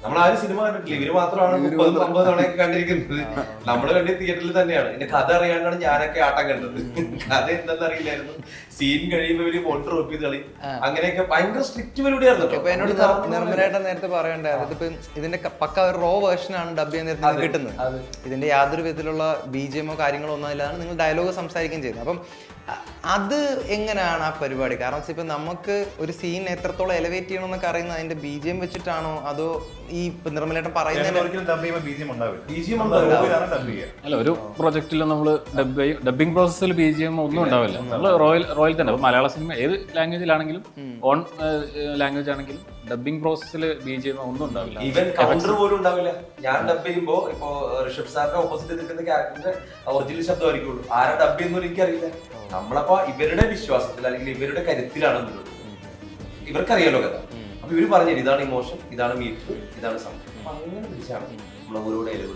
നമ്മൾ ആരും സിനിമ കണ്ടിട്ടില്ല, ഇവര് മാത്രമാണ് 30-50 തവണയൊക്കെ കണ്ടിരിക്കുന്നത്. നമ്മള് കണ്ടി തിയേറ്ററിൽ തന്നെയാണ്. എന്റെ കഥ അറിയാണ്ടാണ് ഞാനൊക്കെ ആട്ടം കണ്ടത്. കഥ എന്താണെന്ന് അറിയില്ലായിരുന്നു. സീൻ കഴിയുമ്പോ ഇവര് മോട്ടർ ഓഫ് ചെയ്ത് കളി, അങ്ങനെയൊക്കെ ഭയങ്കര സ്ട്രിക്റ്റ് പരിപാടിയായിരുന്നു. ഇപ്പൊ എന്നോട് നിർമ്മലേട്ടൻ നേരത്തെ പറയണ്ടായിരുന്നു, ഇതിപ്പോ ഇതിന്റെ പക്ക ഒരു റോ വേർഷൻ ആണ് ഡബ് ചെയ്യാൻ നേരത്തെ കിട്ടുന്നത്. ഇതിന്റെ യാതൊരു വിധത്തിലുള്ള BGM കാര്യങ്ങളോ ഒന്നും ഇല്ലാതാണ് നിങ്ങൾ ഡയലോഗ് സംസാരിക്കുകയും ചെയ്യുന്നത്. അപ്പം അത് എങ്ങനെയാണ് ആ പരിപാടി? കാരണം ഇപ്പൊ നമുക്ക് ഒരു സീൻ എത്രത്തോളം എലവേറ്റ് ചെയ്യണമെന്നൊക്കെ അറിയുന്നത് അതിന്റെ BGM വെച്ചിട്ടാണോ, അതോ ഈ നിർമ്മലേട്ടൻ പറയുന്നത്? അല്ല, ഒരു പ്രൊജക്റ്റിലും നമ്മൾ ഡബിങ് പ്രോസസ്സിൽ BGM ഒന്നും ഉണ്ടാവില്ല. നമ്മൾ റോയൽ തന്നെ മലയാള സിനിമ ഏത് ലാംഗ്വേജിലാണെങ്കിലും ഓൺ ലാംഗ്വേജ് ആണെങ്കിലും ഡബിങ് പ്രോസസ്സിൽ BGM ഒന്നും ഉണ്ടാവില്ല. ഈവൻ കൗണ്ടർ പോലും ഉണ്ടാവില്ല. ഞാൻ ഡബ് ചെയ്യുമ്പോ ഇപ്പൊ ഋഷഭ് സാറിന്റെ ഓപ്പോസിറ്റ് നിൽക്കുന്ന ക്യാരക്ടറിന്റെ ഒറിജിനൽ ശബ്ദമായിരിക്കുള്ളൂ. ആരാ ഡബ് ചെയ്യുന്നൊന്നും എനിക്കറിയില്ല. നമ്മളപ്പോ ഇവരുടെ വിശ്വാസത്തിൽ അല്ലെങ്കിൽ ഇവരുടെ കരുത്തിലാണ് മുന്നോട്ട് പോകുന്നത്. ഇവർക്കറിയാലോ കഥ. അപ്പൊ ഇവര് പറഞ്ഞു ഇതാണ് ഇമോഷൻ, ഇതാണ് മീറ്റർ, ഇതാണ് സംഭവം. അപ്പൊ അങ്ങനെ പിടിച്ചാണ് നമ്മൾ ഓരോ ഡയലോഗ്